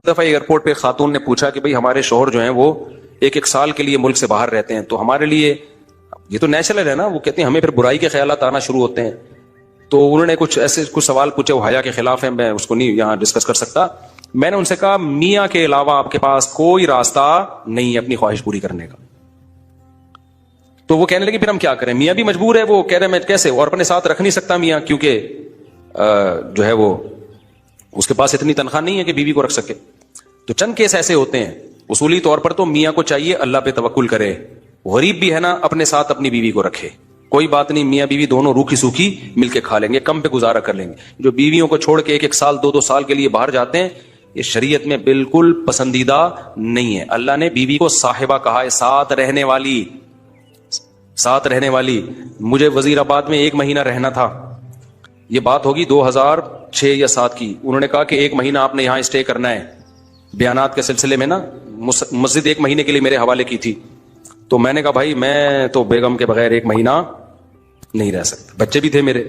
دفعہ ایئرپورٹ پہ خاتون نے پوچھا کہ بھئی ہمارے شوہر جو ہیں وہ ایک سال کے لیے ملک سے باہر رہتے ہیں، تو ہمارے لیے یہ تو نیچرل ہے نا، وہ کہتے ہیں ہمیں پھر برائی کے خیالات آنا شروع ہوتے ہیں. تو انہوں نے کچھ سوال پوچھے، وہ حیا کے خلاف ہیں، میں اس کو نہیں یہاں ڈسکس کر سکتا. میں نے ان سے کہا میاں کے علاوہ آپ کے پاس کوئی راستہ نہیں ہے اپنی خواہش پوری کرنے کا. تو وہ کہنے لگے پھر ہم کیا کریں، میاں بھی مجبور ہے. وہ کہہ رہے میں کیسے، اور اپنے ساتھ رکھ نہیں سکتا میاں، کیونکہ جو ہے وہ اس کے پاس اتنی تنخواہ نہیں ہے کہ بیوی کو رکھ سکے. تو چند کیس ایسے ہوتے ہیں. اصولی طور پر تو میاں کو چاہیے اللہ پہ توکل کرے، غریب بھی ہے نا اپنے ساتھ اپنی بیوی کو رکھے. کوئی بات نہیں، میاں بیوی دونوں روکھی سوکھی مل کے کھا لیں گے، کم پہ گزارا کر لیں گے. جو بیویوں کو چھوڑ کے ایک سال دو سال کے لیے باہر جاتے ہیں، یہ شریعت میں بالکل پسندیدہ نہیں ہے. اللہ نے بیوی کو صاحبہ کہا ہے، ساتھ رہنے والی. مجھے وزیر آباد میں 1 مہینہ رہنا تھا، یہ بات ہوگی 2006 یا 2007 کی. انہوں نے کہا کہ 1 مہینہ آپ نے یہاں اسٹے کرنا ہے. بیانات کے سلسلے میں نا مسجد 1 مہینے کے لیے میرے حوالے کی تھی. تو میں نے کہا بھائی میں تو بیگم کے بغیر 1 مہینہ نہیں رہ سکتا. بچے بھی تھے میرے،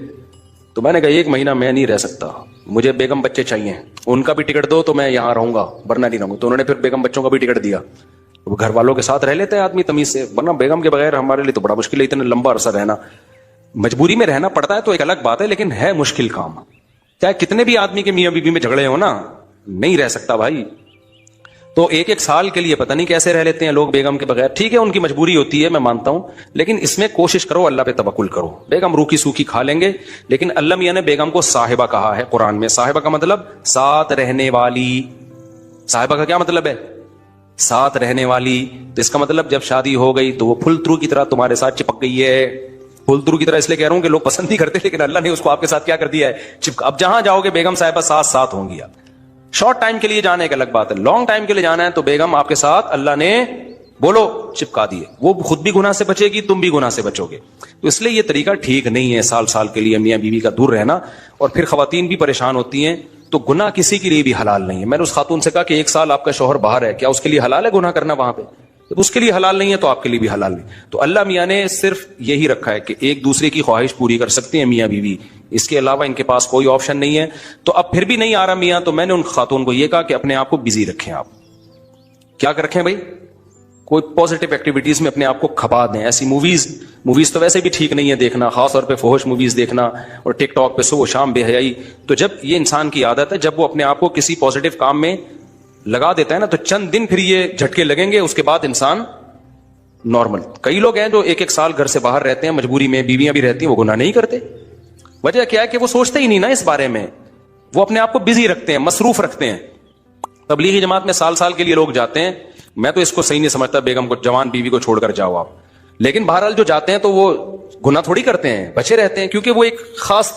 تو میں نے کہا 1 مہینہ میں نہیں رہ سکتا، مجھے بیگم بچے چاہیے، ان کا بھی ٹکٹ دو تو میں یہاں رہوں گا، ورنہ نہیں رہوں گا. تو انہوں نے پھر بیگم بچوں کا بھی ٹکٹ دیا. گھر والوں کے ساتھ رہ لیتے ہیں آدمی تمیز سے، ورنہ بیگم کے بغیر ہمارے لیے تو بڑا مشکل ہے اتنا لمبا عرصہ رہنا. مجبوری میں رہنا پڑتا ہے تو ایک الگ بات ہے، لیکن ہے مشکل کام. چاہے کتنے بھی آدمی کے میاں بیوی میں جھگڑے ہو نا، نہیں رہ سکتا بھائی. تو 1 سال کے لیے پتہ نہیں کیسے رہ لیتے ہیں لوگ بیگم کے بغیر. ٹھیک ہے ان کی مجبوری ہوتی ہے، میں مانتا ہوں، لیکن اس میں کوشش کرو اللہ پہ توکل کرو. بیگم روکی سوکھی کھا لیں گے، لیکن اللہ میاں نے بیگم کو صاحبہ کہا ہے قرآن میں. صاحبہ کا مطلب ساتھ رہنے والی. صاحبہ کا کیا مطلب ہے؟ ساتھ رہنے والی. تو اس کا مطلب جب شادی ہو گئی تو وہ پھل ترو کی طرح تمہارے ساتھ چپک گئی ہے. پھل ترو کی طرح اس لیے کہہ رہا ہوں کہ لوگ پسند نہیں کرتے، لیکن اللہ نے اس کو آپ کے ساتھ کیا کر دیا ہے، اب جہاں جاؤ گے بیگم صاحبہ ساتھ ہوں گی. آپ شارٹ ٹائم کے لیے جانا ایک الگ بات ہے، لانگ ٹائم کے لیے جانا ہے تو بیگم آپ کے ساتھ اللہ نے بولو چپکا دیے. وہ خود بھی گناہ سے بچے گی، تم بھی گناہ سے بچو گے. تو اس لیے یہ طریقہ ٹھیک نہیں ہے سال کے لیے میاں بیوی کا دور رہنا. اور پھر خواتین بھی پریشان ہوتی ہیں. تو گناہ کسی کے لیے بھی حلال نہیں ہے. میں نے اس خاتون سے کہا کہ 1 سال آپ کا شوہر باہر ہے، کیا اس کے لیے حلال ہے گناہ کرنا وہاں پہ؟ جب اس کے لیے حلال نہیں ہے تو آپ کے لیے بھی حلال نہیں. تو اللہ میاں نے صرف یہی رکھا ہے کہ ایک دوسرے کی خواہش پوری کر سکتے ہیں میاں بیوی، اس کے علاوہ ان کے پاس کوئی آپشن نہیں ہے. تو اب پھر بھی نہیں آ رہا میاں، تو میں نے ان خاتون کو یہ کہا کہ اپنے آپ کو بزی رکھیں. آپ کیا رکھیں بھائی؟ کوئی پازیٹیو ایکٹیویٹیز میں اپنے آپ کو کھپا دیں. ایسی موویز تو ویسے بھی ٹھیک نہیں ہے دیکھنا، خاص طور پہ فحش موویز دیکھنا اور ٹک ٹاک پہ صبح و شام بے حیائی. تو جب یہ انسان کی عادت ہے، جب وہ اپنے آپ کو کسی پازیٹیو کام میں لگا دیتا ہے نا، تو چند دن پھر یہ جھٹکے لگیں گے، اس کے بعد انسان نارمل. کئی لوگ ہیں جو 1 سال گھر سے باہر رہتے ہیں، مجبوری میں بیویاں بھی رہتی ہیں، وہ گناہ نہیں کرتے. وجہ کیا ہے کہ وہ سوچتے ہی نہیں نا اس بارے میں، وہ اپنے آپ کو بزی رکھتے ہیں، مصروف رکھتے ہیں. تبلیغی جماعت میں سال کے لیے لوگ جاتے ہیں. میں تو اس کو صحیح نہیں سمجھتا، بیگم کو جوان بیوی کو چھوڑ کر جاؤ آپ. لیکن بہرحال جو جاتے ہیں تو وہ گناہ تھوڑی کرتے ہیں، بچے رہتے ہیں، کیونکہ وہ ایک خاص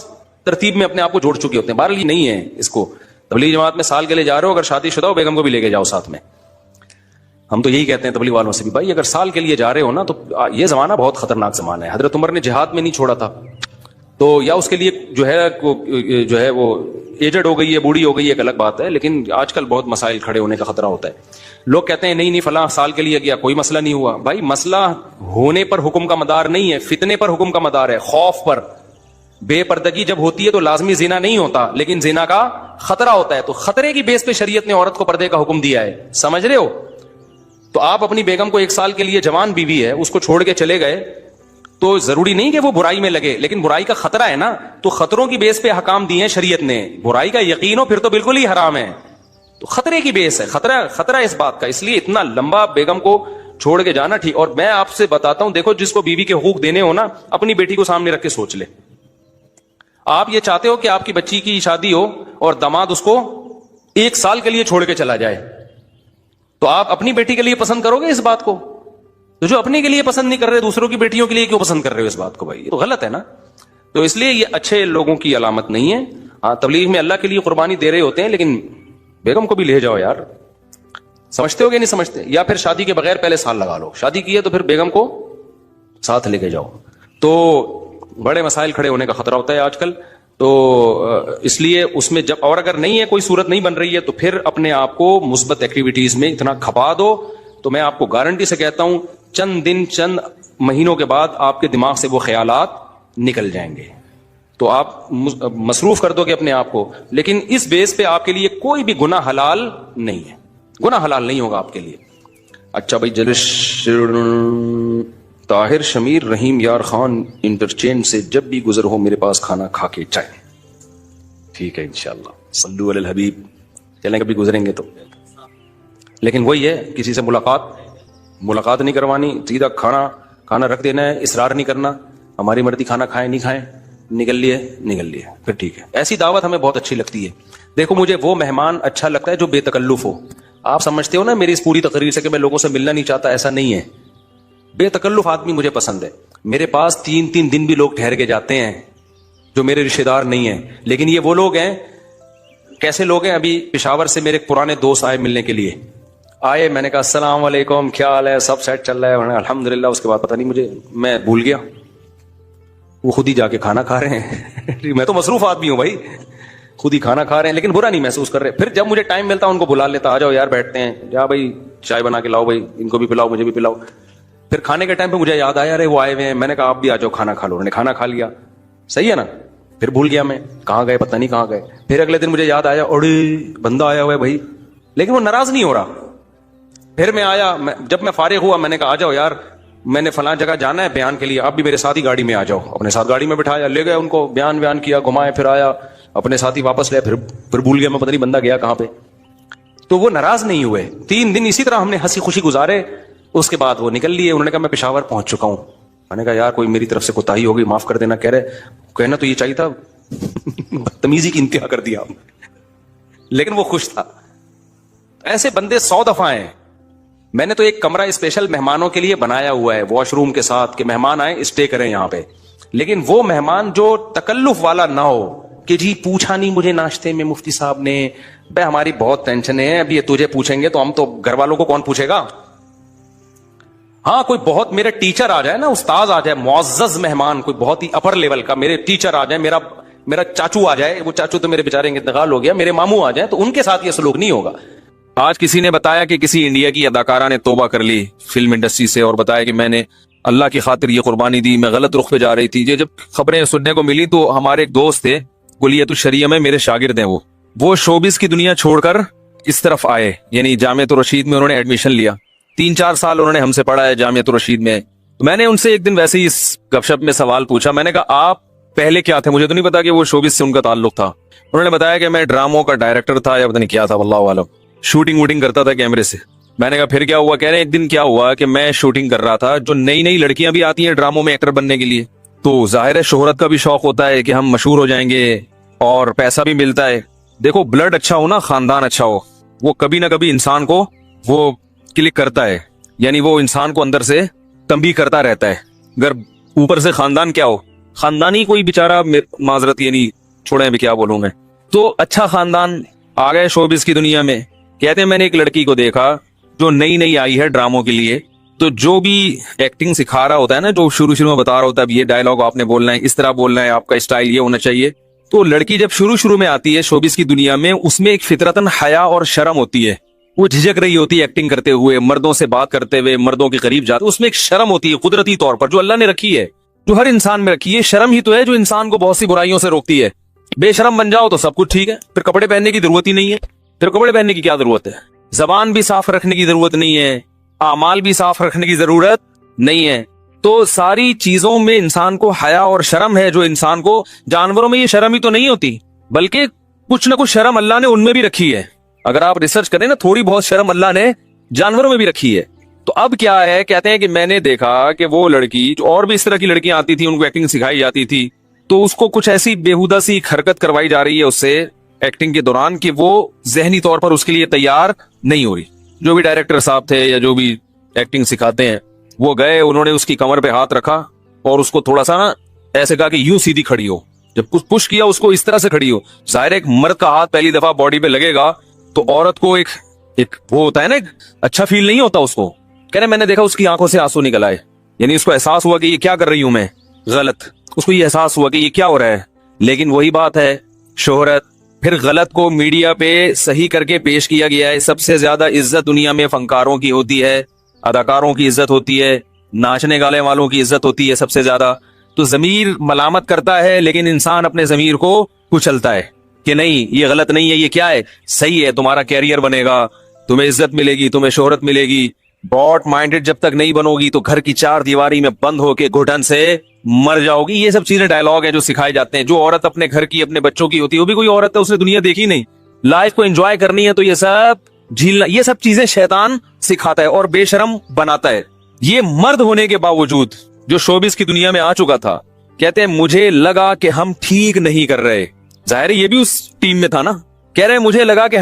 ترتیب میں اپنے آپ کو جوڑ چکے ہوتے ہیں. بہرحال یہ نہیں ہے اس کو. تبلیغی جماعت میں سال کے لیے جا رہے ہو، اگر شادی شدہ ہو بیگم کو بھی لے کے جاؤ ساتھ میں. ہم تو یہی کہتے ہیں تبلیغ والوں سے بھی، بھائی اگر سال کے لیے جا رہے ہو نا، تو یہ زمانہ بہت خطرناک زمانہ ہے. حضرت عمر نے جہاد میں نہیں چھوڑا تھا، تو یا اس کے لیے جو ہے وہ ایجڈ ہو گئی ہے، بوڑھی ہو گئی ہے، ایک الگ بات ہے. لیکن آج کل بہت مسائل کھڑے ہونے کا خطرہ ہوتا ہے. لوگ کہتے ہیں نہیں فلاں سال کے لیے گیا کوئی مسئلہ نہیں ہوا. بھائی مسئلہ ہونے پر حکم کا مدار نہیں ہے، فتنے پر حکم کا مدار ہے، خوف پر. بے پردگی جب ہوتی ہے تو لازمی زنا نہیں ہوتا، لیکن زنا کا خطرہ ہوتا ہے. تو خطرے کی بیس پہ شریعت نے عورت کو پردے کا حکم دیا ہے. سمجھ رہے ہو؟ تو آپ اپنی بیگم کو 1 سال کے لیے، جوان بیوی ہے، اس کو چھوڑ کے چلے گئے، تو ضروری نہیں کہ وہ برائی میں لگے، لیکن برائی کا خطرہ ہے نا. تو خطروں کی بیس پہ حکام دیے ہیں شریعت نے. برائی کا یقین ہو پھر تو بالکل ہی حرام ہے. تو خطرے کی بیس ہے، خطرہ اس بات کا. اس لیے اتنا لمبا بیگم کو چھوڑ کے جانا ٹھیک. اور میں آپ سے بتاتا ہوں، دیکھو جس کو بیوی کے حقوق دینے ہو نا، اپنی بیٹی کو سامنے رکھ کے سوچ لے. آپ یہ چاہتے ہو کہ آپ کی بچی کی شادی ہو اور داماد اس کو 1 سال کے لیے چھوڑ کے چلا جائے، تو آپ اپنی بیٹی کے لیے پسند کرو گے اس بات کو؟ تو جو اپنے کے لیے پسند نہیں کر رہے، دوسروں کی بیٹیوں کے لیے کیوں پسند کر رہے ہو اس بات کو؟ بھائی یہ تو غلط ہے نا. تو اس لیے یہ اچھے لوگوں کی علامت نہیں ہے. ہاں تبلیغ میں اللہ کے لیے قربانی دے رہے ہوتے ہیں، لیکن بیگم کو بھی لے جاؤ یار. سمجھتے ہو کہ نہیں سمجھتے؟ یا پھر شادی کے بغیر پہلے سال لگا لو، شادی کی ہے تو پھر بیگم کو ساتھ لے کے جاؤ. تو بڑے مسائل کھڑے ہونے کا خطرہ ہوتا ہے آج کل. تو اس لیے اس میں جب، اور اگر نہیں ہے، کوئی صورت نہیں بن رہی ہے، تو پھر اپنے آپ کو مثبت ایکٹیویٹیز میں اتنا کھپا دو. تو میں آپ کو گارنٹی سے کہتا ہوں چند دن، چند مہینوں کے بعد آپ کے دماغ سے وہ خیالات نکل جائیں گے. تو آپ مصروف کر دو گے اپنے آپ کو، لیکن اس بیس پہ آپ کے لیے کوئی بھی گناہ حلال نہیں ہے، گناہ حلال نہیں ہوگا آپ کے لیے. اچھا بھائی، طاہر شمیر رحیم یار خان انٹرچینج سے جب بھی گزر ہو میرے پاس کھانا کھا کے جائیں. ٹھیک ہے انشاءاللہ، صلو علی الحبیب. چلیں کبھی گزریں گے تو. لیکن وہی ہے، کسی سے ملاقات نہیں کروانی، سیدھا کھانا رکھ دینا ہے، اصرار نہیں کرنا. ہماری مرضی، کھانا کھائیں نہیں کھائیں، نکل لیے پھر ٹھیک ہے. ایسی دعوت ہمیں بہت اچھی لگتی ہے. دیکھو مجھے وہ مہمان اچھا لگتا ہے جو بے تکلف ہو. آپ سمجھتے ہو نا میری اس پوری تقریر سے کہ میں لوگوں سے ملنا نہیں چاہتا، ایسا نہیں ہے. بے تکلف آدمی مجھے پسند ہے. میرے پاس 3 دن بھی لوگ ٹھہر کے جاتے ہیں جو میرے رشتے دار نہیں ہیں، لیکن یہ وہ لوگ ہیں. کیسے لوگ ہیں؟ ابھی پشاور سے میرے پرانے دوست آئے ملنے کے لیے. آئے، میں نے کہا السلام علیکم، کیا حال ہے، سب سیٹ چل رہا ہے؟ الحمدللہ. اس کے بعد پتہ نہیں میں بھول گیا، وہ خود ہی جا کے کھانا کھا رہے ہیں. میں تو مصروف آدمی ہوں بھائی، خود ہی کھانا کھا رہے ہیں، لیکن برا نہیں محسوس کر رہے. پھر جب مجھے ٹائم ملتا ان کو بلا لیتا، آ جاؤ یار بیٹھتے ہیں، جا بھائی چائے بنا کے لاؤ، بھائی ان کو بھی پلاؤ مجھے بھی پلاؤ. پھر کھانے کے ٹائم پہ مجھے یاد آیا، ارے وہ آئے ہوئے ہیں. میں نے کہا آپ بھی آ جاؤ کھانا کھا لو. انہوں نے کھانا کھا لیا، صحیح ہے نا. پھر بھول گیا میں کہاں گئے، پتہ نہیں کہاں گئے. پھر اگلے دن مجھے یاد آیا، اڑے بندہ آیا ہوا ہے بھائی، لیکن وہ ناراض نہیں ہو رہا. پھر میں آیا، جب میں فارغ ہوا میں نے کہا آ جاؤ یار، میں نے فلاں جگہ جانا ہے بیان کے لیے، آپ بھی میرے ساتھ ہی گاڑی میں آ جاؤ. اپنے ساتھ گاڑی میں بٹھایا، لے گئے ان کو، بیان کیا، گھمائے، پھر آیا اپنے ساتھ ہی واپس لے. پھر بھول گیا میں، پتہ نہیں بندہ گیا کہاں پہ. تو وہ ناراض نہیں ہوئے. 3 دن اسی طرح ہم نے ہنسی خوشی گزارے. اس کے بعد وہ نکل لیے. انہوں نے کہا میں پشاور پہنچ چکا ہوں. میں نے کہا یار کوئی میری طرف سے کوتاہی ہو گئی، معاف کر دینا. کہہ رہے کہنا تو یہ چاہیے تھا، بدتمیزی کی انتہا کر دیا. لیکن وہ خوش تھا. ایسے بندے 100 دفعہ ہیں. میں نے تو ایک کمرہ اسپیشل مہمانوں کے لیے بنایا ہوا ہے، واش روم کے ساتھ، کہ مہمان آئیں اسٹے کریں یہاں پہ. لیکن وہ مہمان جو تکلف والا نہ ہو کہ جی پوچھا نہیں مجھے ناشتے میں مفتی صاحب نے، بھائی ہماری بہت ٹینشن ہے، اب یہ تجھے پوچھیں گے تو ہم تو گھر والوں کو کون پوچھے گا. ہاں کوئی بہت میرا ٹیچر آ جائے نا، استاد آ جائے، معزز مہمان، کوئی بہت ہی اپر لیول کا، میرے ٹیچر آ جائے، میرا چاچو آ جائے، وہ چاچو تو میرے بیچارے انتقال ہو گیا، میرے ماموں آ جائیں، تو ان کے ساتھ یہ سلوک نہیں ہوگا. آج کسی نے بتایا کہ کسی انڈیا کی اداکارہ نے توبہ کر لی فلم انڈسٹری سے، اور بتایا کہ میں نے اللہ کی خاطر یہ قربانی دی، میں غلط رخ پہ جا رہی تھی. یہ جب خبریں سننے کو ملی تو ہمارے ایک دوست تھے کلیت الشریعہ میں، میرے شاگرد ہیں، وہ شوبز کی دنیا چھوڑ کر اس طرف آئے، یعنی جامعۃ الرشید میں انہوں نے ایڈمیشن لیا. 3-4 سال انہوں نے ہم سے پڑھا ہے جامعۃ الرشید میں. میں نے ان سے ایک دن ویسے ہی اس گپ شپ میں سوال پوچھا. میں نے کہا آپ پہلے کیا تھے؟ مجھے تو نہیں پتا کہ وہ شوبز سے ان کا تعلق تھا. انہوں نے بتایا کہ میں ڈراموں کا ڈائریکٹر تھا یا پتہ نہیں کیا تھا، واللہ عالم، شوٹنگ ووٹنگ کرتا تھا کیمرے سے. میں نے کہا پھر کیا ہوا؟ کہہ رہے ہیں ایک دن کیا ہوا کہ میں شوٹنگ کر رہا تھا، جو نئی لڑکیاں بھی آتی ہیں ڈراموں میں ایکٹر بننے کے لیے، تو ظاہر ہے شہرت کا بھی شوق ہوتا ہے کہ ہم مشہور ہو جائیں گے اور پیسہ بھی ملتا ہے. دیکھو بلڈ اچھا ہو نا، خاندان اچھا ہو، وہ کبھی نہ کبھی انسان کو وہ کلک کرتا ہے، یعنی وہ انسان کو اندر سے تنبیہ کرتا رہتا ہے. اگر اوپر سے خاندان کیا ہو، خاندانی کوئی بیچارہ، معذرت یعنی چھوڑیں بھی کیا بولوں میں، تو اچھا خاندان آ گئے شوبز کی دنیا میں. کہتے ہیں میں نے ایک لڑکی کو دیکھا جو نئی آئی ہے ڈراموں کے لیے، تو جو بھی ایکٹنگ سکھا رہا ہوتا ہے نا، جو شروع میں بتا رہا ہوتا ہے یہ ڈائلاگ آپ نے بولنا ہے، اس طرح بولنا ہے، آپ کا اسٹائل یہ ہونا چاہیے، تو لڑکی جب شروع میں آتی ہے شوبز کی دنیا میں، اس میں ایک فطرتاً حیا اور شرم ہوتی ہے. وہ جھجک رہی ہوتی ہے ایکٹنگ کرتے ہوئے، مردوں سے بات کرتے ہوئے، مردوں کے قریب جاتے، اس میں ایک شرم ہوتی ہے قدرتی طور پر جو اللہ نے رکھی ہے، جو ہر انسان میں رکھی ہے. شرم ہی تو ہے جو انسان کو بہت سی برائیوں سے روکتی ہے. بے شرم بن جاؤ تو سب کچھ ٹھیک ہے، پھر کپڑے پہننے کی ضرورت ہی نہیں ہے. پھر کپڑے پہننے کی کیا ضرورت ہے؟ زبان بھی صاف رکھنے کی ضرورت نہیں ہے، اعمال بھی صاف رکھنے کی ضرورت نہیں ہے. تو ساری چیزوں میں انسان کو حیا اور شرم ہے، جو انسان کو، جانوروں میں یہ شرم ہی تو نہیں ہوتی، بلکہ کچھ نہ کچھ شرم اللہ نے ان میں بھی رکھی ہے. اگر آپ ریسرچ کریں نا، تھوڑی بہت شرم اللہ نے جانوروں میں بھی رکھی ہے. تو اب کیا ہے، کہتے ہیں کہ میں نے دیکھا کہ وہ لڑکی، جو اور بھی اس طرح کی لڑکیاں آتی تھی، ان کو ایکٹنگ سکھائی جاتی تھی، تو اس کو کچھ ایسی بیہودہ سی حرکت کروائی جا رہی ہے اس سے ایکٹنگ کے دوران کہ وہ ذہنی طور پر اس کے لیے تیار نہیں ہو رہی. جو بھی ڈائریکٹر صاحب تھے یا جو بھی ایکٹنگ سکھاتے ہیں، وہ گئے، انہوں نے اس کی کمر پہ ہاتھ رکھا اور اس کو تھوڑا سا نا ایسے کہا کہ یوں سیدھی کھڑی ہو. جب کچھ پش کیا اس کو اس طرح سے کھڑی ہو. ظاہر ایک مرد کا ہاتھ پہلی دفعہ باڈی پہ لگے گا تو عورت کو ایک وہ ہوتا ہے نا، اچھا فیل نہیں ہوتا اس کو. کہہ رہے میں نے دیکھا اس کی آنکھوں سے آنسو نکل آئے، یعنی اس کو احساس ہوا کہ یہ کیا کر رہی ہوں میں غلط. اس کو یہ احساس ہوا کہ یہ کیا ہو رہا ہے. لیکن وہی بات ہے، شہرت، پھر غلط کو میڈیا پہ صحیح کر کے پیش کیا گیا ہے. سب سے زیادہ عزت دنیا میں فنکاروں کی ہوتی ہے، اداکاروں کی عزت ہوتی ہے، ناچنے گانے والوں کی عزت ہوتی ہے سب سے زیادہ. تو ضمیر ملامت کرتا ہے لیکن انسان اپنے ضمیر کو کچلتا ہے کہ نہیں یہ غلط نہیں ہے, یہ کیا ہے, صحیح ہے, تمہارا کیریئر بنے گا, تمہیں عزت ملے گی, تمہیں شہرت ملے گی. براڈ مائنڈڈ جب تک نہیں بنو گی تو گھر کی چار دیواری میں بند ہو کے گھٹن سے مر جاؤ گی. یہ سب چیزیں ڈائلاگ ہیں جو سکھائے جاتے ہیں. جو عورت اپنے گھر کی اپنے بچوں کی ہوتی ہے وہ بھی کوئی عورت ہے, اس نے دنیا دیکھی نہیں, لائف کو انجوائے کرنی ہے, تو یہ سب جھیلنا, یہ سب چیزیں شیطان سکھاتا ہے اور بے شرم بناتا ہے. یہ مرد ہونے کے باوجود جو شوبز کی دنیا میں آ چکا تھا, کہتے ہیں مجھے لگا کہ ہم ٹھیک نہیں کر رہے. ظاہر ہے یہ بھی اس ٹیم میں تھا نا. کہہ رہے مجھے لگا کہ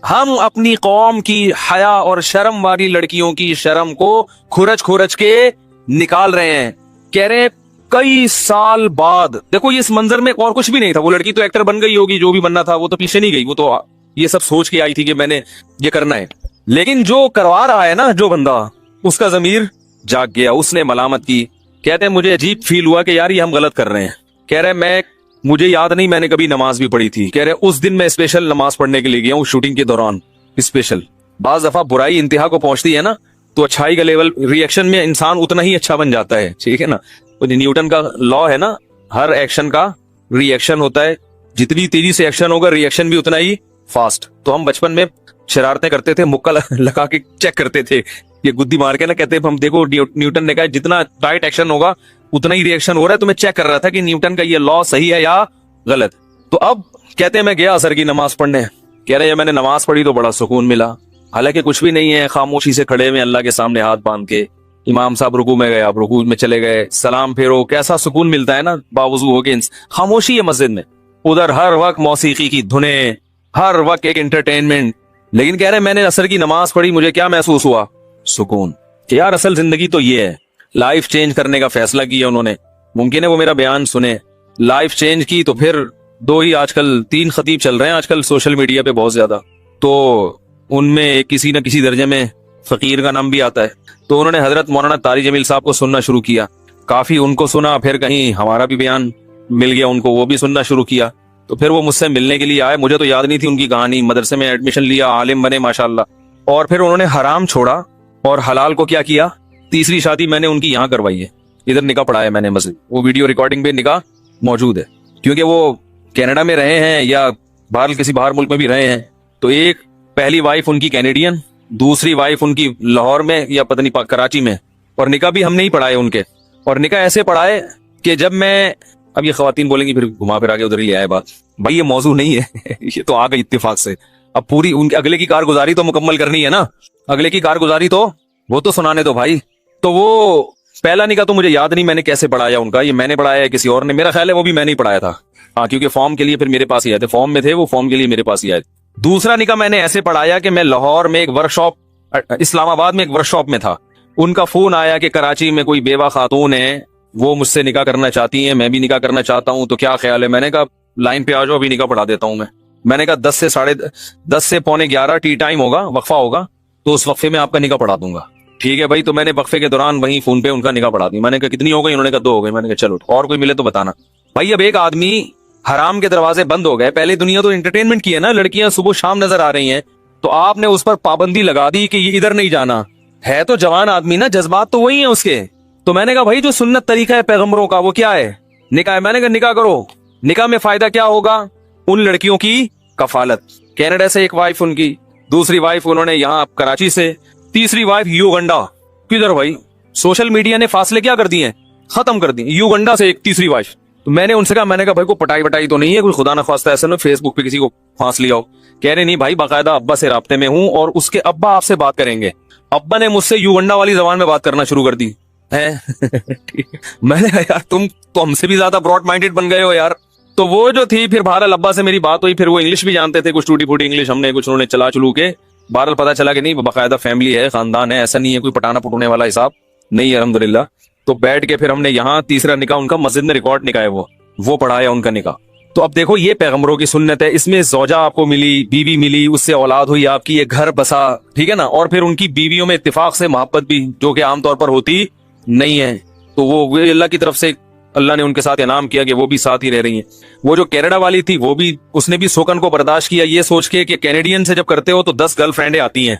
ہم اپنی قوم کی حیا اور شرم والی لڑکیوں کی شرم کو کھرچ کے نکال رہے ہیں. کہہ رہے کئی سال بعد, دیکھو یہ اس منظر میں اور کچھ بھی نہیں تھا, وہ لڑکی تو ایکٹر بن گئی ہوگی, جو بھی بننا تھا وہ تو پیچھے نہیں گئی, وہ تو یہ سب سوچ کے آئی تھی کہ میں نے یہ کرنا ہے. لیکن جو کروا رہا ہے نا جو بندہ, اس کا ضمیر جاگ گیا, اس نے ملامت کی. کہتے ہیں مجھے عجیب فیل ہوا کہ یار یہ ہم غلط کر رہے ہیں. کہہ رہے مجھے یاد نہیں میں نے کبھی نماز بھی پڑھی تھی. کہہ رہے اس دن میں اسپیشل نماز پڑھنے کے لیے گیا ہوں شوٹنگ کے دوران, اسپیشل. بعض دفعہ برائی انتہا کو پہنچتی ہے نا تو اچھائی کا لیول ریئیکشن میں انسان اتنا ہی اچھا بن جاتا ہے, ٹھیک ہے نا. نیوٹن کا لا ہے نا, ہر ایکشن کا ریئیکشن ہوتا ہے, جتنی تیزی سے ایکشن ہوگا ریئیکشن بھی اتنا ہی فاسٹ. تو ہم بچپن میں شرارتیں کرتے تھے, مکہ لگا کے چیک کرتے تھے, یہ گدی مار کے نا کہتے ہم دیکھو نیوٹن نے کہا جتنا ٹائٹ ایکشن ہوگا اتنا ہی ریئیکشن ہو رہا ہے, تو میں چیک کر رہا تھا کہ نیوٹن کا یہ لا صحیح ہے یا غلط. تو اب کہتے ہیں میں گیا اثر کی نماز پڑھنے. کہہ رہے ہیں میں نے نماز پڑھی تو بڑا سکون ملا, حالانکہ کچھ بھی نہیں ہے, خاموشی سے کھڑے ہوئے اللہ کے سامنے ہاتھ باندھ کے. امام صاحب رکوع میں گئے, آپ رکوع میں چلے گئے, سلام پھیرو, کیسا سکون ملتا ہے نا باوضو ہو کے. خاموشی ہے مسجد میں, ادھر ہر وقت موسیقی کی دھنیں, ہر وقت ایک انٹرٹینمنٹ. لیکن کہہ رہے میں نے اثر کی نماز پڑھی, مجھے کیا محسوس ہوا, سکون. کہ یار اصل زندگی تو یہ ہے. لائف چینج کرنے کا فیصلہ کیا انہوں نے, ممکن ہے وہ میرا بیان سنے, لائف چینج کی تو پھر دو ہی آج کل 3 خطیب چل رہے ہیں آج کل سوشل میڈیا پہ بہت زیادہ, تو ان میں کسی نہ کسی درجے میں فقیر کا نام بھی آتا ہے. تو انہوں نے حضرت مولانا طاری جمیل صاحب کو سننا شروع کیا, کافی ان کو سنا, پھر کہیں ہمارا بھی بیان مل گیا ان کو, وہ بھی سننا شروع کیا. تو پھر وہ مجھ سے ملنے کے لیے آئے, مجھے تو یاد نہیں تھی ان کی کہانی. مدرسے میں ایڈمیشن لیا, عالم بنے ماشاءاللہ, اور پھر انہوں نے حرام چھوڑا اور حلال کو کیا کیا. تیسری شادی میں نے ان کی یہاں کروائی ہے, ادھر نکاح پڑھایا میں نے مسجد, وہ ویڈیو ریکارڈنگ پہ نکاح موجود ہے. کیونکہ وہ کینیڈا میں رہے ہیں یا کسی باہر ملک میں بھی رہے ہیں, تو ایک پہلی وائف ان کی کینیڈین, دوسری وائف ان کی لاہور میں یا پتہ نہیں کراچی میں, اور نکاح بھی ہم نہیں پڑھائے ان کے. اور نکاح ایسے پڑھائے کہ جب میں, اب یہ خواتین بولیں گی پھر گھما پھر آگے ادھر ہی لے آئے بات, بھائی یہ موضوع نہیں ہے یہ تو آ گئی اتفاق سے. اب پوری ان کے اگلے کی کارگزاری تو مکمل کرنی ہے نا, اگلے کی کارگزاری تو وہ تو سنانے دو بھائی. تو وہ پہلا نکاح تو مجھے یاد نہیں میں نے کیسے پڑھایا ان کا, یہ میں نے پڑھایا ہے کسی اور نے, میرا خیال ہے وہ بھی میں نہیں پڑھایا تھا, ہاں, کیونکہ فارم کے لیے پھر میرے پاس ہی آئے تھے, فارم میں تھے وہ, فارم کے لیے میرے پاس ہی آئے. دوسرا نکاح میں نے ایسے پڑھایا کہ میں لاہور میں ایک ورک شاپ, اسلام آباد میں ایک ورک شاپ میں تھا, ان کا فون آیا کہ کراچی میں کوئی بیوہ خاتون ہے, وہ مجھ سے نکاح کرنا چاہتی ہیں, میں بھی نکاح کرنا چاہتا ہوں, تو کیا خیال ہے. میں نے کہا لائن پہ آ جاؤ, ابھی نکاح پڑھا دیتا ہوں میں نے کہا 10 سے 10:45 ٹی ٹائم ہوگا, وقفہ ہوگا, تو اس وقفے میں آپ کا نکاح پڑھا دوں گا. ٹھیک ہے بھائی. تو میں نے وقفے کے دوران وہیں فون پہ ان کا نکاح پڑھا دی. میں نے کہا کتنی ہو گئی, انہوں نے کہا 2 ہو گئی. میں نے کہا چلو اور کوئی ملے تو بتانا. بھائی اب ایک آدمی, حرام کے دروازے بند ہو گئے, پہلے دنیا تو انٹرٹینمنٹ کی ہے نا, لڑکیاں صبح شام نظر آ رہی ہیں, تو آپ نے اس پر پابندی لگا دی کہ یہ ادھر نہیں جانا. ہے تو جوان آدمی نا, جذبات تو وہی ہیں اس کے. تو میں نے کہا بھائی جو سنت طریقہ ہے پیغمبروں کا وہ کیا ہے, نکاح ہے. میں نے کہا نکاح کرو, نکاح میں فائدہ کیا ہوگا, ان لڑکیوں کی کفالت. کینیڈا سے ایک وائف ان کی, دوسری وائف انہوں نے یہاں کراچی سے, تیسری وائف یوگنڈا. کدھر بھائی, سوشل میڈیا نے فاصلے کیا کر دیے ہیں, ختم کر دیے. یوگنڈا سے ایک تیسری وائف. تو میں نے ان سے کہا, میں نے کہا بھائی کو پٹائی وٹائی تو نہیں ہے, کوئی خدا نہ خواستہ ایسا نہ فیس بک پہ کسی کو پھانس لیا ہو. کہہ رہے نہیں بھائی, باقاعدہ ابا سے رابطے میں ہوں اور اس کے ابا آپ سے بات کریں گے. ابا نے مجھ سے یوگنڈا والی زبان میں بات کرنا شروع کر دی ہے. میں نے کہا یار تم تو ہم سے بھی زیادہ براڈ مائنڈڈ بن گئے ہو یار. تو وہ جو تھی, پھر بہرحال ابا سے میری بات ہوئی, پھر وہ انگلش بھی جانتے تھے, کچھ ٹوٹی پھوٹی انگلش ہم نے کچھ انہوں نے چلا چلو کے, بہرحال پتا چلا کہ نہیں باقاعدہ فیملی ہے, خاندان ہے, ایسا نہیں ہے کوئی پٹانا پٹونے والا حساب نہیں ہے الحمدللہ. تو بیٹھ کے پھر ہم نے یہاں تیسرا نکاح ان کا مسجد میں ریکارڈ نکاح ہے, وہ پڑھایا ان کا نکاح. تو اب دیکھو یہ پیغمبروں کی سنت ہے, اس میں زوجہ آپ کو ملی, بیوی ملی, اس سے اولاد ہوئی آپ کی, ایک گھر بسا, ٹھیک ہے نا. اور پھر ان کی بیویوں میں اتفاق سے محبت بھی, جو کہ عام طور پر ہوتی نہیں ہے. تو وہ اللہ کی طرف سے اللہ نے ان کے ساتھ انعام کیا کہ وہ بھی ساتھ ہی رہ رہی ہیں. وہ جو کینیڈا والی تھی وہ بھی, اس نے بھی سوکن کو برداشت کیا, یہ سوچ کے کہ کینیڈین سے جب کرتے ہو تو 10 گرل فرینڈیں آتی ہیں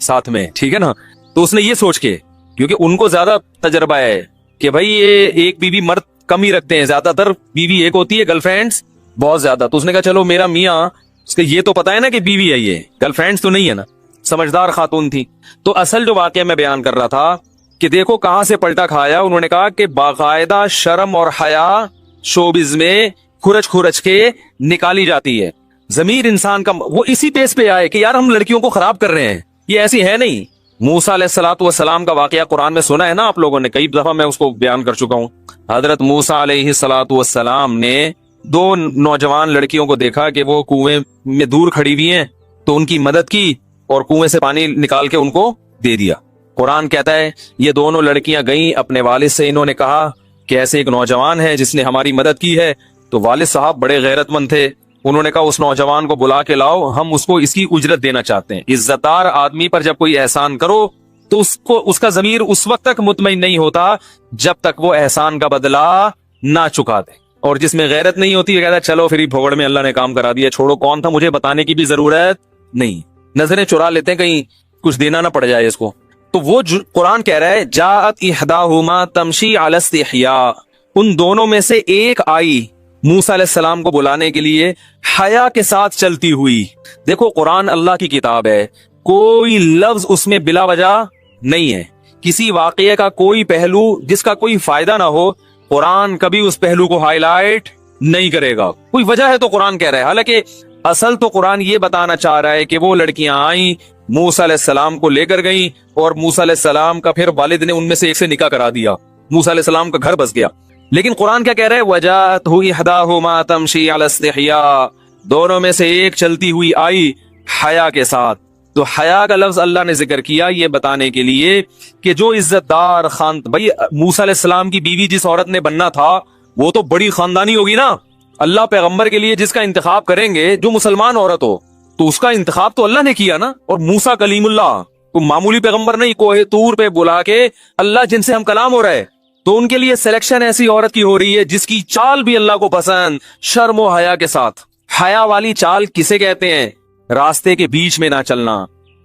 ساتھ میں, ٹھیک ہے نا. تو اس نے یہ سوچ کے, کیونکہ ان کو زیادہ تجربہ ہے, کہ بھائی یہ ایک بیوی مرد کم ہی رکھتے ہیں, زیادہ تر بیوی ایک ہوتی ہے, گرل فرینڈز بہت زیادہ. تو اس نے کہا چلو میرا میاں, اس کے یہ تو پتا ہے نا کہ بیوی ہے, یہ گرل فرینڈز تو نہیں ہے نا, سمجھدار خاتون تھی. تو اصل جو واقعہ میں بیان کر رہا تھا کہ دیکھو کہاں سے پلٹا کھایا. انہوں نے کہا کہ باقاعدہ شرم اور حیا شوبز میں کھرچ کے نکالی جاتی ہے. ضمیر انسان کا وہ اسی پیس پہ آئے کہ یار ہم لڑکیوں کو خراب کر رہے ہیں, یہ ایسی ہے نہیں. موسیٰ علیہ الصلوۃ والسلام کا واقعہ قرآن میں سنا ہے نا آپ لوگوں نے, کئی دفعہ میں اس کو بیان کر چکا ہوں. حضرت موسیٰ علیہ الصلوۃ والسلام نے دو نوجوان لڑکیوں کو دیکھا کہ وہ کنویں میں دور کھڑی ہوئی ہیں, تو ان کی مدد کی اور کنویں سے پانی نکال کے ان کو دے دیا. قرآن کہتا ہے یہ دونوں لڑکیاں گئیں اپنے والد سے, انہوں نے کہا کہ ایسے ایک نوجوان ہے جس نے ہماری مدد کی ہے. تو والد صاحب بڑے غیرت مند تھے, انہوں نے کہا اس نوجوان کو بلا کے لاؤ, ہم اس کو اس کی اجرت دینا چاہتے ہیں. عزت دار آدمی پر جب کوئی احسان کرو تو اس کا ضمیر اس وقت تک مطمئن نہیں ہوتا جب تک وہ احسان کا بدلہ نہ چکا دے. اور جس میں غیرت نہیں ہوتی ہے کہتا ہے چلو پھر بھوگڑ میں اللہ نے کام کرا دیا, چھوڑو کون تھا مجھے بتانے کی بھی ضرورت نہیں. نظریں چرا لیتے ہیں کہیں کچھ دینا نہ پڑ جائے اس کو. تو وہ قرآن کہہ رہا ہے جاءت احداہما تمشی علی استحیاء, ان دونوں میں سے ایک آئی موسیٰ علیہ السلام کو بلانے کے لیے حیا کے ساتھ چلتی ہوئی. دیکھو قرآن اللہ کی کتاب ہے, کوئی لفظ اس میں بلا وجہ نہیں ہے. کسی واقعے کا کوئی پہلو جس کا کوئی فائدہ نہ ہو, قرآن کبھی اس پہلو کو ہائی لائٹ نہیں کرے گا. کوئی وجہ ہے تو قرآن کہہ رہا ہے. حالانکہ اصل تو قرآن یہ بتانا چاہ رہا ہے کہ وہ لڑکیاں آئیں, موسیٰ علیہ السلام کو لے کر گئیں, اور موسیٰ علیہ السلام کا پھر والد نے ان میں سے ایک سے نکاح کرا دیا, موسیٰ علیہ السلام کا گھر بس گیا. لیکن قرآن کیا کہہ رہا ہے وَجَاءَتْهُ إِحْدَاهُمَا تَمْشِي عَلَى اسْتِحْيَاءٍ, دونوں میں سے ایک چلتی ہوئی آئی حیا کے ساتھ. تو حیا کا لفظ اللہ نے ذکر کیا یہ بتانے کے لیے کہ جو عزت دار بھائی موسیٰ علیہ السلام کی بیوی جس عورت نے بننا تھا وہ تو بڑی خاندانی ہوگی نا. اللہ پیغمبر کے لیے جس کا انتخاب کریں گے جو مسلمان عورت ہو تو اس کا انتخاب تو اللہ نے کیا نا. اور موسیٰ کلیم اللہ تو معمولی پیغمبر نہیں, کوہ طور پہ بلا کے اللہ جن سے ہم کلام ہو رہا ہے, تو ان کے لیے سلیکشن ایسی عورت کی ہو رہی ہے جس کی چال بھی اللہ کو پسند, شرم و حیا کے ساتھ. حیا والی چال کسے کہتے ہیں؟ راستے کے بیچ میں نہ چلنا,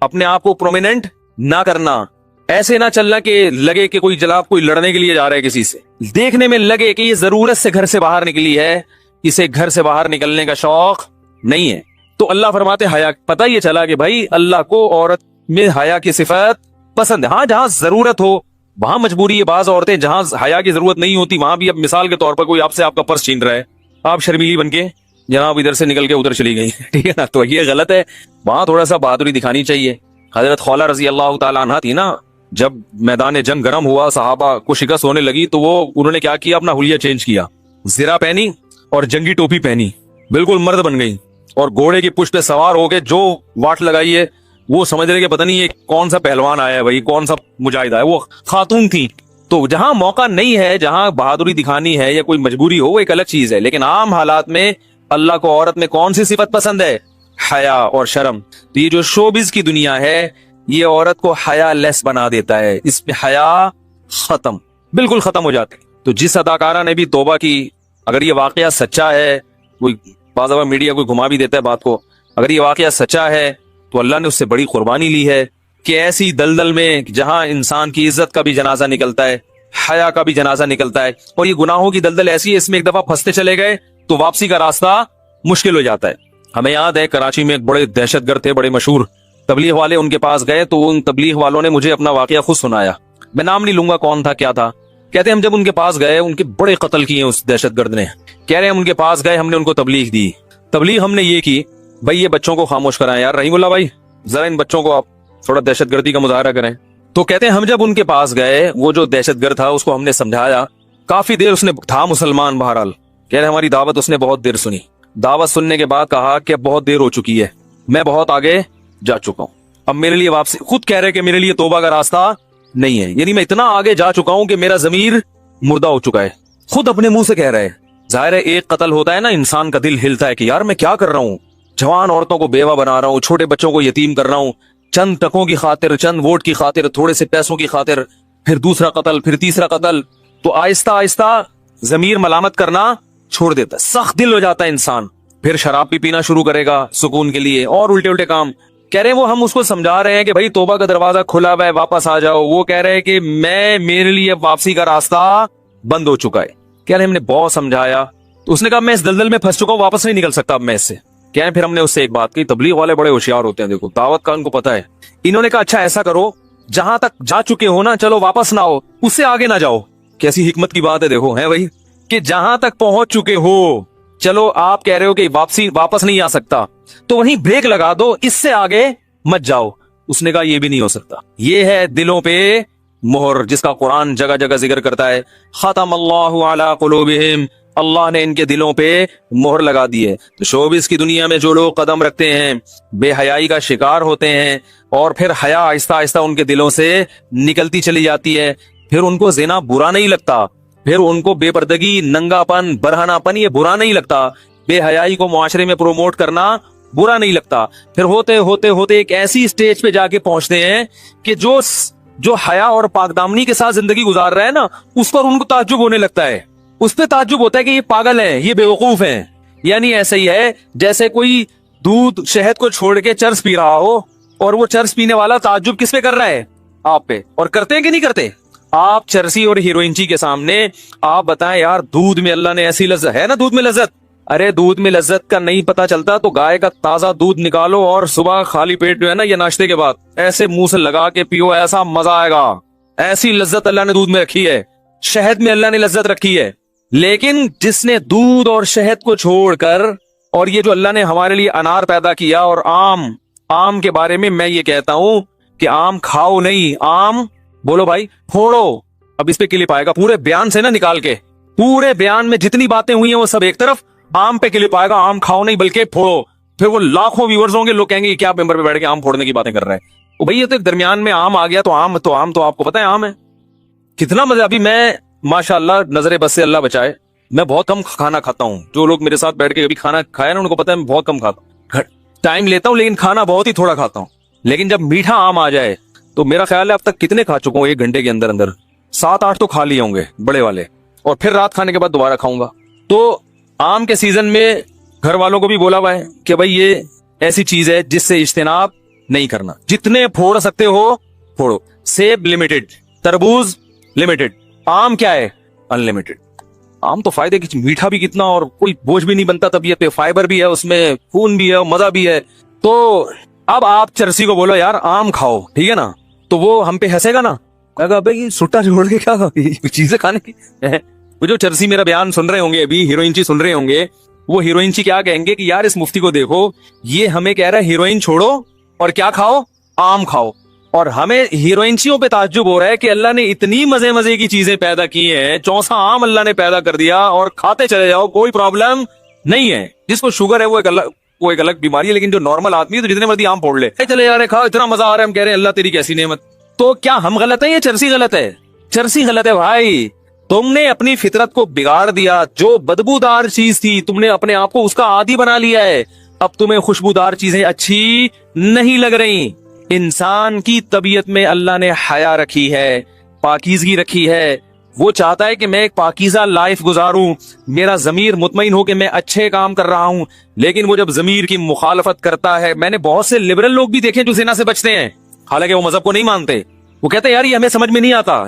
اپنے آپ کو پرومیننٹ نہ کرنا, ایسے نہ چلنا کہ لگے کہ کوئی جناب کوئی لڑنے کے لیے جا رہا ہے کسی سے, دیکھنے میں لگے کہ یہ ضرورت سے گھر سے باہر نکلی ہے, اسے گھر سے باہر نکلنے کا شوق نہیں ہے. تو اللہ فرماتے حیا, پتہ یہ چلا کہ بھائی اللہ کو عورت میں حیا کی صفت پسند ہے. ہاں جہاں ضرورت ہو وہاں مجبوری ہے, بعض عورتیں جہاں حیا کی ضرورت نہیں ہوتی وہاں بھی, اب مثال کے طور پر کوئی آپ سے آپ کا پرس چھین رہا ہے, آپ شرمیلی بن کے جناب ادھر سے نکل کے ادھر چلی گئی, ٹھیک ہے نا, تو یہ غلط ہے. وہاں تھوڑا سا بہادری دکھانی چاہیے. حضرت خولہ رضی اللہ تعالیٰ عنہ تھی نا, جب میدان جنگ گرم ہوا صحابہ کو شکست ہونے لگی تو انہوں نے کیا کیا, اپنا حلیہ چینج کیا, زرہ پہنی اور جنگی ٹوپی پہنی, بالکل مرد بن گئی, اور گھوڑے کی پشت پہ سوار ہو کے جو واٹ لگائی ہے وہ سمجھ رہے کہ پتہ نہیں یہ کون سا پہلوان آیا ہے بھائی, کون سا مجاہد آیا, وہ خاتون تھی. تو جہاں موقع نہیں ہے, جہاں بہادری دکھانی ہے یا کوئی مجبوری ہو وہ ایک الگ چیز ہے, لیکن عام حالات میں اللہ کو عورت میں کون سی صفت پسند ہے؟ حیا اور شرم. تو یہ جو شوبز کی دنیا ہے یہ عورت کو حیا لیس بنا دیتا ہے, اس میں حیا ختم, بالکل ختم ہو جاتی. تو جس اداکارہ نے بھی توبہ کی, اگر یہ واقعہ سچا ہے, کوئی بعض دفعہ میڈیا کوئی گھما بھی دیتا ہے بات کو, اگر یہ واقعہ سچا ہے تو اللہ نے اس سے بڑی قربانی لی ہے کہ ایسی دلدل میں جہاں انسان کی عزت کا بھی جنازہ نکلتا ہے, حیا کا بھی جنازہ نکلتا ہے, اور یہ گناہوں کی دلدل ایسی ہے اس میں ایک دفعہ پھنستے چلے گئے تو واپسی کا راستہ مشکل ہو جاتا ہے. ہمیں یاد ہے کراچی میں ایک بڑے دہشت گرد تھے, بڑے مشہور تبلیغ والے, ان کے پاس گئے تو ان تبلیغ والوں نے مجھے اپنا واقعہ خود سنایا, میں نام نہیں لوں گا کون تھا کیا تھا. کہتے ہیں ہم جب ان کے پاس گئے, ان کے بڑے قتل کیے اس دہشت گرد نے, کہہ رہے ہیں ہم ان کے پاس گئے, ہم نے ان کو تبلیغ دی. تبلیغ ہم نے یہ کی بھائی یہ بچوں کو خاموش کرائیں, یار رحیم اللہ بھائی ذرا ان بچوں کو آپ تھوڑا دہشت گردی کا مظاہرہ کریں. تو کہتے ہیں ہم جب ان کے پاس گئے, وہ جو دہشت گرد تھا اس کو ہم نے سمجھایا, کافی دیر اس نے تھا مسلمان, بہرحال کہہ رہے ہماری دعوت اس نے بہت دیر سنی. دعوت سننے کے بعد کہا کہ بہت دیر ہو چکی ہے, میں بہت آگے جا چکا ہوں, اب میرے لیے واپسی, خود کہہ رہے کہ میرے لیے توبہ کا راستہ نہیں ہے, یعنی میں اتنا آگے جا چکا ہوں کہ میرا ضمیر مردہ ہو چکا ہے. خود اپنے منہ سے کہہ رہے. ظاہر ہے ایک قتل ہوتا ہے نا, انسان کا دل ہلتا ہے کہ یار میں کیا کر رہا ہوں, جوان عورتوں کو بیوہ بنا رہا ہوں, چھوٹے بچوں کو یتیم کر رہا ہوں, چند ٹکوں کی خاطر, چند ووٹ کی خاطر, تھوڑے سے پیسوں کی خاطر, پھر دوسرا قتل, پھر تیسرا قتل. تو آہستہ آہستہ ضمیر ملامت کرنا چھوڑ دیتا ہے, سخت دل ہو جاتا ہے انسان, پھر شراب بھی پینا شروع کرے گا سکون کے لیے, اور الٹے الٹے کام. کہہ رہے ہیں وہ ہم اس کو سمجھا رہے ہیں کہ بھائی توبہ کا دروازہ کھلا ہوا ہے واپس آ جاؤ. وہ کہہ رہے ہیں کہ میرے لیے واپسی کا راستہ بند ہو چکا ہے. کہہ رہے ہم نے بہت سمجھایا تو اس نے کہا میں اس دلدل میں پھنس چکا ہوں, واپس نہیں نکل سکتا اب میں اس سے. کیا ہے پھر ہم نے اس سے ایک بات کی, تبلیغ والے بڑے ہوشیار ہوتے ہیں, دیکھو دعوت کا ان کو پتا ہے. انہوں نے کہا اچھا ایسا کرو جہاں تک جا چکے ہو نا چلو واپس نہ ہو, اس سے آگے نہ جاؤ. کیسی حکمت کی بات ہے دیکھو, ہے بھائی کہ جہاں تک پہنچ چکے ہو چلو, آپ کہہ رہے ہو کہ واپس نہیں آ سکتا تو وہیں بریک لگا دو, اس سے آگے مت جاؤ. اس نے کہا یہ بھی نہیں ہو سکتا. یہ ہے دلوں پہ مہر جس کا قرآن جگہ جگہ ذکر کرتا ہے, ختم اللہ علی قلوبہم, اللہ نے ان کے دلوں پہ مہر لگا دی ہے. تو شوبز کی دنیا میں جو لوگ قدم رکھتے ہیں بے حیائی کا شکار ہوتے ہیں اور پھر حیا آہستہ آہستہ ان کے دلوں سے نکلتی چلی جاتی ہے, پھر ان کو زنا برا نہیں لگتا, پھر ان کو بے پردگی, ننگا پن, برہنہ پن یہ برا نہیں لگتا, بے حیائی کو معاشرے میں پروموٹ کرنا برا نہیں لگتا. پھر ہوتے ہوتے ہوتے ایک ایسی سٹیج پہ جا کے پہنچتے ہیں کہ جو حیا اور پاک دامنی کے ساتھ زندگی گزار رہا ہے نا اس پر ان کو تعجب ہونے لگتا ہے. اس پہ تعجب ہوتا ہے کہ یہ پاگل ہیں, یہ بیوقوف ہیں. یعنی ایسے ہی ہے جیسے کوئی دودھ شہد کو چھوڑ کے چرس پی رہا ہو اور وہ چرس پینے والا تعجب کس پہ کر رہا ہے, آپ پہ. اور کرتے ہیں کہ نہیں کرتے آپ چرسی اور ہیروئنچی کے سامنے؟ آپ بتائیں یار دودھ میں اللہ نے ایسی لذت ہے نا, دودھ میں لذت, ارے دودھ میں لذت کا نہیں پتا چلتا تو گائے کا تازہ دودھ نکالو اور صبح خالی پیٹ جو ہے نا یہ ناشتے کے بعد ایسے منہ سے لگا کے پیو, ایسا مزہ آئے گا. ایسی لذت اللہ نے دودھ میں رکھی ہے, شہد میں اللہ نے لذت رکھی ہے. لیکن جس نے دودھ اور شہد کو چھوڑ کر, اور یہ جو اللہ نے ہمارے لیے انار پیدا کیا, اور آم کے بارے میں میں یہ کہتا ہوں کہ آم کھاؤ نہیں, آم بولو بھائی پھوڑو. اب اس پہ کلپ آئے گا پورے بیان سے نا نکال کے, پورے بیان میں جتنی باتیں ہوئی ہیں وہ سب ایک طرف, آم پہ کلپ آئے گا آم کھاؤ نہیں بلکہ پھوڑو. پھر وہ لاکھوں ویورز ہوں گے, لوگ کہیں گے کیا ممبر پہ بیٹھ کے آم پھوڑنے کی باتیں کر رہے ہیں. وہ بھائی یہ تو ایک درمیان میں آم آ گیا تو آم تو آپ کو پتا ہے آم ہے کتنا مزہ. ابھی میں ماشاءاللہ نظر بس سے اللہ بچائے میں بہت کم کھانا کھاتا ہوں. جو لوگ میرے ساتھ بیٹھ کے کبھی کھانا کھایا نا ان کو پتا ہے میں بہت کم کھاتا ہوں, ٹائم لیتا ہوں لیکن کھانا بہت ہی تھوڑا کھاتا ہوں. لیکن جب میٹھا آم آ جائے تو میرا خیال ہے اب تک کتنے کھا چکا ہوں ایک گھنٹے کے اندر 7-8 تو کھا لیے ہوں گے بڑے والے, اور پھر رات کھانے کے بعد دوبارہ کھاؤں گا. تو آم کے سیزن میں گھر والوں کو بھی بولا ہوا ہے کہ بھائی یہ ایسی چیز ہے جس سے اجتناب نہیں کرنا, جتنے پھوڑ سکتے ہو پھوڑو. سیب لمیٹڈ, تربوز لمیٹڈ, آم کیا ہے انلمیٹڈ. آم تو فائدے کی, میٹھا بھی کتنا اور کوئی بوجھ بھی نہیں بنتا طبیعت پہ, فائبر بھی ہے اس میں, خون بھی ہے, مزہ بھی ہے. تو اب آپ چرسی کو بولو یار آم کھاؤ, ٹھیک ہے نا, تو وہ ہم پہ ہنسے گا نا, کہا بھائی سٹا چھوڑ کے کیا چیزیں کھانے کی. وہ جو چرسی میرا بیان سن رہے ہوں گے, ابھی ہیروئنچی سن رہے ہوں گے, وہ ہیروئنچی کیا کہیں گے کہ یار اس مفتی کو دیکھو یہ ہمیں کہہ رہا ہے ہیروئن چھوڑو اور کیا کھاؤ, آم کھاؤ. اور ہمیں ہیروئنچیوں پہ تعجب ہو رہا ہے کہ اللہ نے اتنی مزے کی چیزیں پیدا کی ہیں, 64 آم اللہ نے پیدا کر دیا اور کھاتے چلے جاؤ, کوئی پرابلم نہیں ہے. جس کو شوگر ہے وہ ایک الگ بیماری ہے, لیکن جو نارمل آدمی ہے تو جتنے مرضی آم پھوڑ لے, چلے جا رہے کھاؤ, اتنا مزہ آ رہا ہے, ہم کہہ رہے ہیں اللہ تیری کیسی نعمت. تو کیا ہم غلط ہیں یا چرسی غلط ہے؟ چرسی غلط ہے بھائی. تم نے اپنی فطرت کو بگاڑ دیا, جو بدبودار چیز تھی تم نے اپنے آپ کو اس کا عادی بنا لیا ہے. اب تمہیں خوشبودار چیزیں اچھی نہیں لگ رہی. انسان کی طبیعت میں اللہ نے حیا رکھی ہے, پاکیزگی رکھی ہے. وہ چاہتا ہے کہ میں ایک پاکیزہ لائف گزاروں, میرا ضمیر مطمئن ہو کہ میں اچھے کام کر رہا ہوں. لیکن وہ جب ضمیر کی مخالفت کرتا ہے, میں نے بہت سے لبرل لوگ بھی دیکھے جو زنا سے بچتے ہیں حالانکہ وہ مذہب کو نہیں مانتے. وہ کہتے ہیں یار یہ ہمیں سمجھ میں نہیں آتا,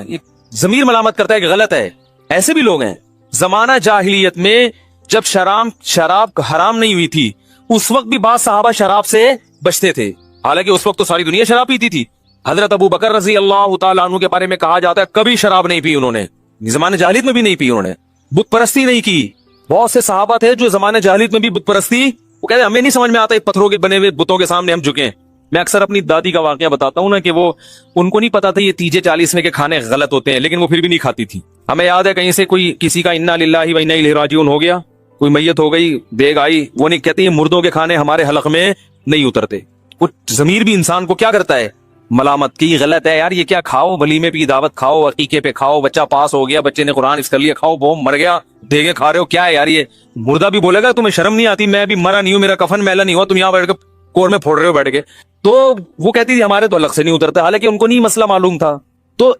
ضمیر ملامت کرتا ہے کہ غلط ہے. ایسے بھی لوگ ہیں. زمانہ جاہلیت میں جب شراب حرام نہیں ہوئی تھی اس وقت بھی بعض صحابہ شراب سے بچتے تھے, حالانکہ اس وقت تو ساری دنیا شراب پیتی تھی. حضرت ابو بکر رضی اللہ تعالیٰ عنہ کے بارے میں کہا جاتا ہے کبھی شراب نہیں پی انہوں نے, زمانہ جاہلیت میں بھی نہیں پی انہوں نے, بت پرستی نہیں کی. بہت سے صحابہ تھے جو زمانہ جاہلیت میں بھی بت پرستی, وہ کہتے ہیں ہمیں نہیں سمجھ میں آتا پتھروں کے بنے ہوئے بتوں کے سامنے ہم جھکیں. میں اکثر اپنی دادی کا واقعہ بتاتا ہوں نا کہ وہ ان کو نہیں پتا تھا یہ تیجے 40 کے کھانے غلط ہوتے ہیں, لیکن وہ پھر بھی نہیں کھاتی تھی. ہمیں یاد ہے کہیں سے کوئی کسی کا انا للہ و انا الیہ راجعون ہو گیا, کوئی میت ہو گئی, دیگ آئی, وہ نہیں کہتے یہ مردوں کے کھانے ہمارے حلق میں نہیں اترتے. وہ ضمیر بھی انسان کو کیا کرتا ہے, ملامت کی, غلط ہے یار یہ کیا کھاؤ, ولیمے پہ دعوت کھاؤ, عقیقے پہ کھاؤ, بچہ پاس ہو گیا, بچے نے قرآن اس کر لیا, کھاؤ, بوم مر گیا, دیگے کھا رہے ہو, کیا ہے یار یہ. مردہ بھی بولے گا تمہیں شرم نہیں آتی, میں بھی مرا نہیں ہوں, میرا کفن میلا نہیں ہوا, تم یہاں بیٹھ کے کور میں پھوڑ رہے ہو بیٹھ کے. تو وہ کہتی تھی ہمارے تو الگ سے نہیں اترتا, حالانکہ ان کو نہیں مسئلہ معلوم تھا. تو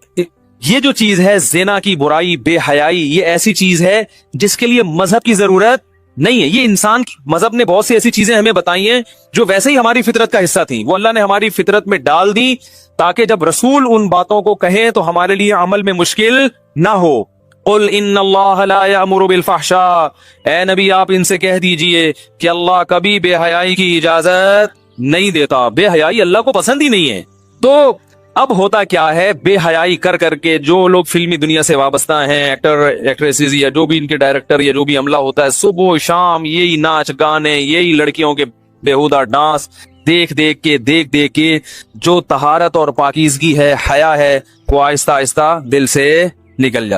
یہ جو چیز ہے زنا کی برائی, بے حیائی, یہ ایسی چیز ہے جس کے لیے مذہب کی ضرورت نہیں ہے. یہ انسان کی مذہب نے بہت سی ایسی چیزیں ہمیں بتائی ہیں جو ویسے ہی ہماری فطرت کا حصہ تھیں, وہ اللہ نے ہماری فطرت میں ڈال دی تاکہ جب رسول ان باتوں کو کہیں تو ہمارے لیے عمل میں مشکل نہ ہو. قل ان اللہ لا یأمر بالفحشاء, اے نبی آپ ان سے کہہ دیجئے کہ اللہ کبھی بے حیائی کی اجازت نہیں دیتا, بے حیائی اللہ کو پسند ہی نہیں ہے. تو اب ہوتا کیا ہے, بے حیائی کر کر کے جو لوگ فلمی دنیا سے وابستہ ہیں, ایکٹر ایکٹریسز یا جو بھی ان کے ڈائریکٹر یا جو بھی عملہ ہوتا ہے, صبح و شام یہی ناچ گانے, یہی لڑکیوں کے بےہودہ ڈانس دیکھ دیکھ کے جو طہارت اور پاکیزگی ہے, حیا ہے, وہ آہستہ آہستہ دل سے نکل جاتا.